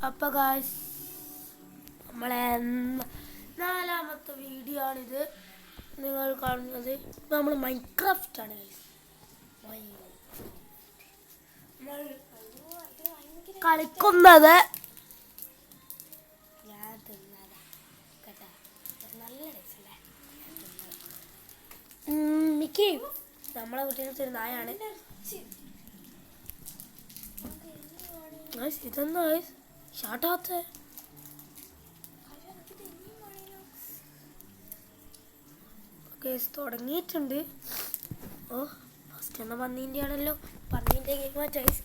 അപ്പോൾ ഗായ്സ് നമ്മളെ നാലാമത്തെ വീഡിയോ ആണിത് നിങ്ങൾ കാണുന്നത്. ഇപ്പോൾ നമ്മൾ മൈൻക്രാഫ്റ്റ് ആണ് ഗായ്സ്. കളിക്കുന്നത് ഞാൻ തിന്നതാ കേട്ടോ, നല്ല രസമല്ലേ മിക്കി. നമ്മളെ വീട്ടിൽ ഒരു നായാണ്. ഇതെന്താ ഷാട്ടാത്ത കേസ് തുടങ്ങിയിട്ടുണ്ട്. ഓ ഫസ്റ്റ് എന്ന പന്നീൻ്റെ ആണല്ലോ. പന്നീൻ്റെ ഗെയിം ഗൈസ്.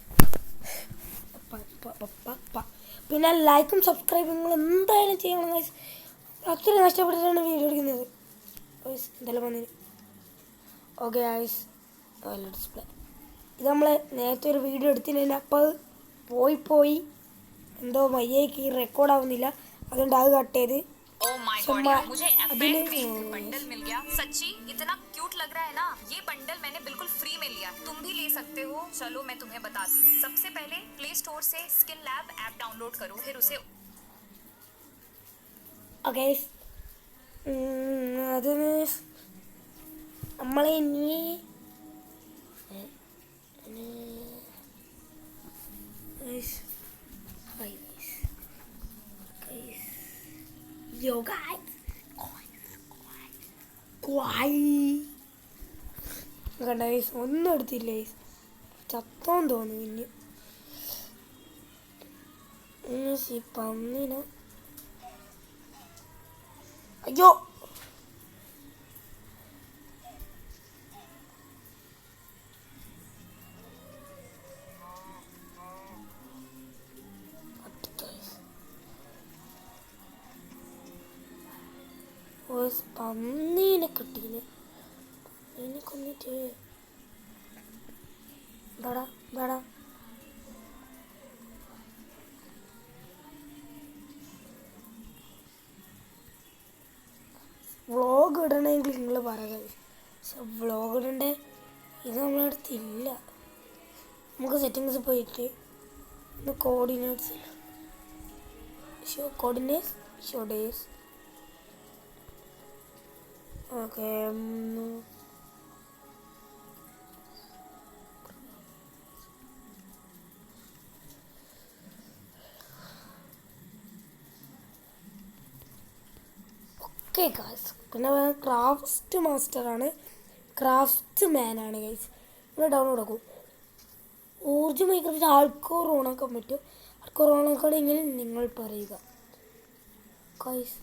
പിന്നെ ലൈക്കും സബ്സ്ക്രൈബും നിങ്ങൾ എന്തായാലും ചെയ്യണം ഗൈസ്. അത്രയും കഷ്ടപ്പെട്ടിട്ടാണ് വീഡിയോ എടുക്കുന്നത് ഗൈസ്. എന്തായാലും പന്നീന് ഓക്കെ ഗൈസ്. ഡിസ്പ്ലേ ഇത് നമ്മൾ നേരത്തെ ഒരു വീഡിയോ എടുത്തില്ല, അപ്പോൾ പോയി എന്തോ മയ്യേക്ക് റെക്കോർഡ് ആവുന്നില്ല, അതുകൊണ്ട് അത് കട്ട് ചെയ്ത്. मुझे बंडल मिल गया। सच्ची इतना क्यूट लग रहा है ना। ये बंडल मैंने बिल्कुल फ्री में लिया, तुम भी ले सकते हो। चलो मैं तुम्हें बताती हूँ। सबसे पहले प्ले स्टोर से स्किल लैब ऐप डाउनलोड करो, फिर उसे അത് നമ്മളെ ഇനി Yo guys, ഗൈസ് ഒന്നും എടുത്തില്ല ഗൈസ്. ചത്തോന്ന് തോന്നുന്നു പിന്നെ പന്നിന്. അയ്യോ പന്നീനെ കിട്ടീന്. പന്നീനെ കൊന്നിട്ട് എന്താടാ വ്ളോഗ് ഇടണമെങ്കിൽ നിങ്ങൾ പറയുക. പക്ഷെ വ്ളോഗ് ഇടണ്ടേ ഇത് നമ്മളടുത്തില്ല. നമുക്ക് സെറ്റിങ്സ് പോയിട്ട് ഒന്ന് coordinates show days. Okay guys. പിന്നെ ക്രാഫ്റ്റ് മാസ്റ്ററാണ്, ക്രാഫ്റ്റ് മാനാണ് ഗൈസ്. നിങ്ങൾ ഡൗൺലോഡ് ആക്കും. ഊർജ്ജ മൈക്രോഫ്റ്റ് ആൾക്കോർ ഓണാക്കാൻ പറ്റും. ആൾക്കോർ ഓണാക്കണമെങ്കിൽ നിങ്ങൾ പറയുക ഗൈസ്.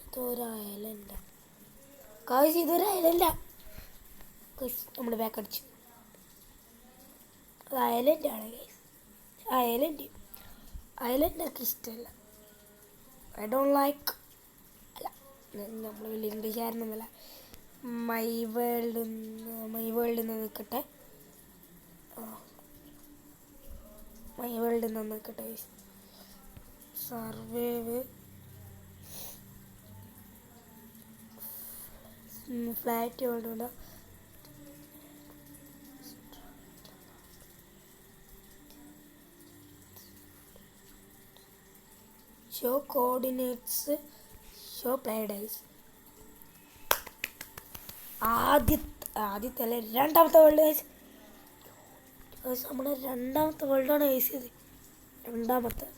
ഇതൊരയലല്ല ഗൈസ്, ഇതൊരയലല്ല ഗൈസ്. നമ്മൾ ബാക്ക് അടിച്ചു. അത് അയലൻ്റാണ് ഗൈസ്. അയലൻ്റ് എനിക്ക് ഇഷ്ടമല്ല. I don't like. നമ്മൾ വലിയ ഇംഗ്ലീഷുകാരനൊന്നുമല്ല. മൈ വേൾഡിൽ നിന്ന് നിൽക്കട്ടെ. മൈ വേൾഡിൽ നിന്ന് നിൽക്കട്ടെ. Survive flat world. Show coordinates, show play days. ആദ്യത്തെ അല്ലെ രണ്ടാമത്തെ വേൾഡ് ഗൈസ്. നമ്മുടെ രണ്ടാമത്തെ വേൾഡാണ് ഗൈസ് ഇത്. രണ്ടാമത്തെ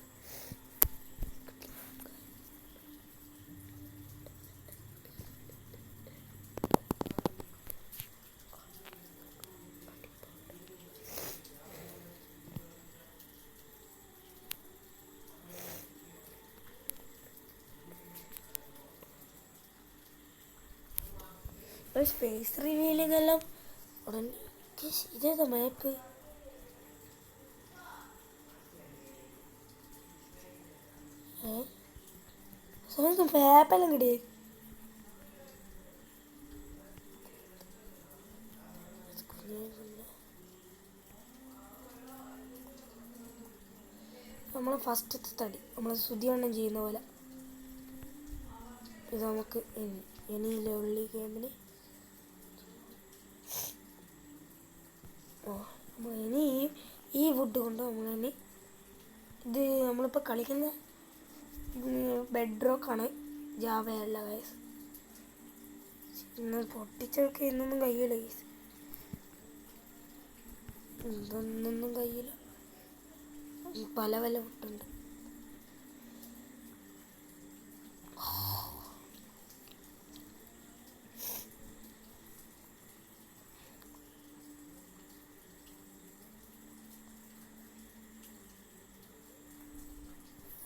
സ്പേസ് റിവീലിംഗ് എല്ലാം ഉടനെ. ഇതേതാ മാപ്പ്? മാപ്പെല്ലാം കിട്ടിയ നമ്മളെ ഫസ്റ്റത്തെ തടി നമ്മൾ സുതിവണ്ണം ചെയ്യുന്ന പോലെ. ഇത് നമുക്ക് ഇനിയില്ല ഉള്ളി ഗെയിമിന്. ഇനി ഈ വുഡ് കൊണ്ട് നമ്മളിനി ഇത് നമ്മളിപ്പോൾ കളിക്കുന്ന ബെഡ് റോക്കാണ്, ജാവയല്ല ഗൈസ്. ഇന്ന് പൊട്ടിച്ചൊക്കെ ഇന്നൊന്നും കഴിയില്ല ഗൈസ്, ഇതൊന്നും കഴിയില്ല. പല പല പൊട്ടുണ്ട്.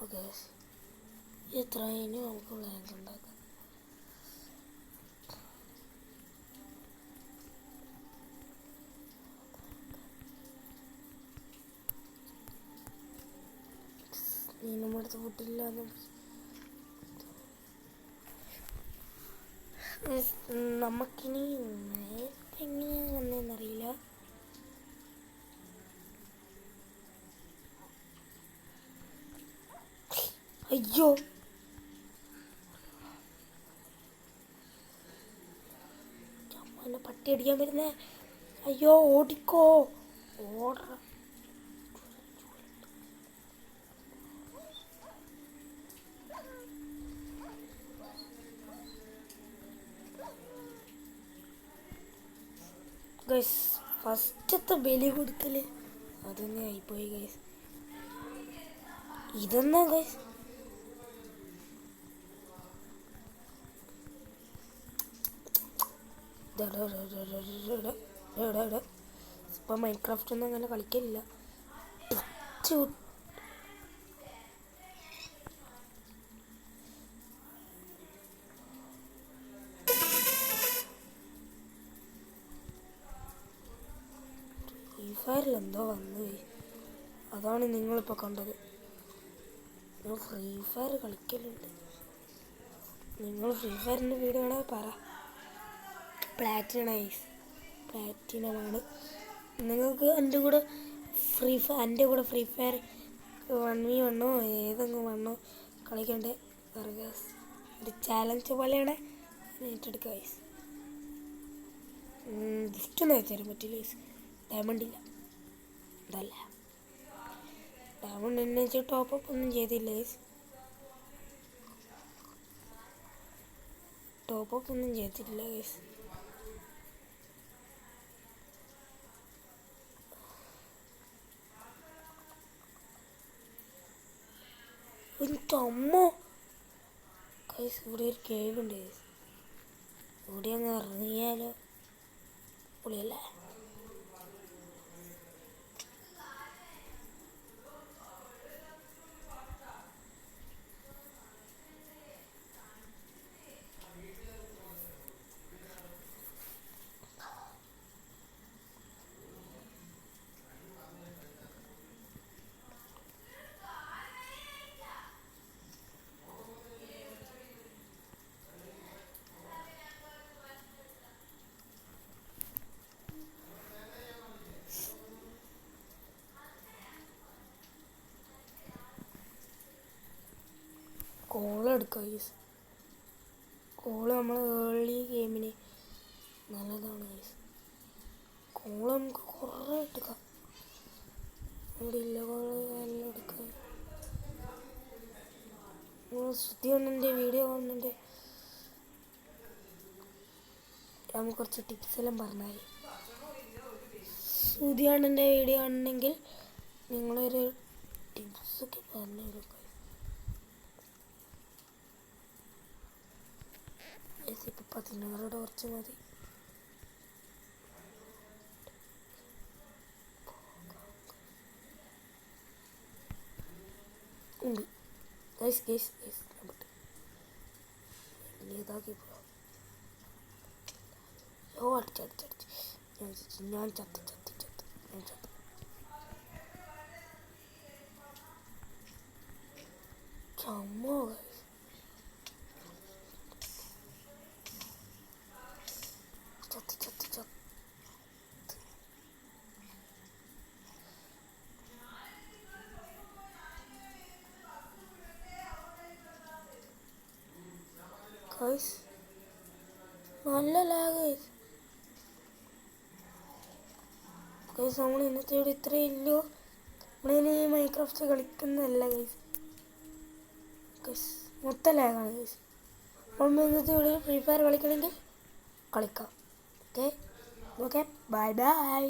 ഓക്കെ, എത്ര ഇനി നമുക്ക് പ്ലാൻസ് ഉണ്ടാക്കാം. നീ നമ്മുടെ അടുത്ത് ഫുഡില്ല. നമുക്കിനി എങ്ങനെയാണ് വന്നതെന്നറിയില്ല. അയ്യോ, എന്നെ പട്ടി അടിക്കാൻ വരുന്നേ. അയ്യോ, ഓടിക്കോ, ഓട. ഗൈസ്, ഫസ്റ്റത്തെ ബലി കൊടുക്കല് അതൊന്നെ ആയിപ്പോയി ഗൈസ്. ഇതെന്നാ ഗൈസ്, ഇപ്പം മൈൻക്രാഫ്റ്റ് ഒന്നും അങ്ങനെ കളിക്കലില്ല. ഫ്രീ ഫയറിൽ എന്തോ വന്നുപോയി, അതാണ് നിങ്ങളിപ്പോൾ കണ്ടത്. ഞാൻ ഫ്രീ ഫയർ കളിക്കലുണ്ട്. നിങ്ങൾ ഫ്രീ ഫയറിൻ്റെ വീഡിയോ ആണെങ്കിൽ പറ. പ്ലാറ്റിനമാണ്. നിങ്ങൾക്ക് എൻ്റെ കൂടെ ഫ്രീ ഫയർ 1v1 ഏതെങ്കിലും വണ്ണോ കളിക്കണ്ടേ ഗൈസ്. ഒരു ചാലഞ്ച് പോലെയാണ് ഏറ്റെടുക്കുക ഗൈസ്. ഗിഫ്റ്റൊന്നും അയച്ചുതരാൻ പറ്റില്ല ഗൈസ്, ഡയമണ്ട് ഇല്ല. അതല്ല, ഡയമണ്ട് എന്നെ വെച്ച് ടോപ്പപ്പ് ഒന്നും ചെയ്തില്ല ഗൈസ്, ടോപ്പപ്പ് ഒന്നും ചെയ്തിട്ടില്ല ഗൈസ്. അമ്മോ ഗൈസ്, ഇവിടെ ഒരു കേവ് ഉണ്ട് ഗൈസ്. ഇവിടെ അങ്ങ് ഇറങ്ങിയാലോ, പൊളിയല്ലേ. കോള് എടുക്കുക ഗൈസ്. കോള് നമ്മൾ ഏർലി ഗെയിമിന് നല്ലതാണ് ഗൈസ്. കോള് നമുക്ക് കുറേ എടുക്കാം. ഇവിടെ ഇല്ല കോള് എല്ലാം എടുക്കുക. ശ്രുതി കാണുന്നുണ്ട്, വീഡിയോ കാണുന്നുണ്ട്, നമുക്ക് കുറച്ച് ടിപ്സ് എല്ലാം പറഞ്ഞാൽ. ശ്രുതി കാണുന്നുണ്ട് വീഡിയോ കാണുന്നെങ്കിൽ നിങ്ങളൊരു ടിപ്സൊക്കെ പറഞ്ഞു കൊടുക്കുക. ഇപ്പം 16 കുറച്ച് മതി. ഉണ്ട് ഗൈസ്, ഇതാക്കി പോ. ഓ, അടിച്ച് ഞാൻ ചത്ത്. ചമ്മോ ഗൈസ്, ചത്ത്. ഗൈസ് നല്ല ലാഗ് ഗൈസ്. നമ്മൾ ഇന്നത്തെ ഇവിടെ ഇത്രയേ ഉള്ളൂ. നമ്മളിനി മൈൻക്രാഫ്റ്റ് കളിക്കുന്നതല്ല ഗൈസ്. ഗൈസ് മൊത്തം ലാഗാണ് ഗൈസ്. നമ്മൾ ഇന്നത്തെ ഇവിടെ ഫ്രീ ഫയർ കളിക്കണമെങ്കിൽ കളിക്കാം. Okay okay bye bye.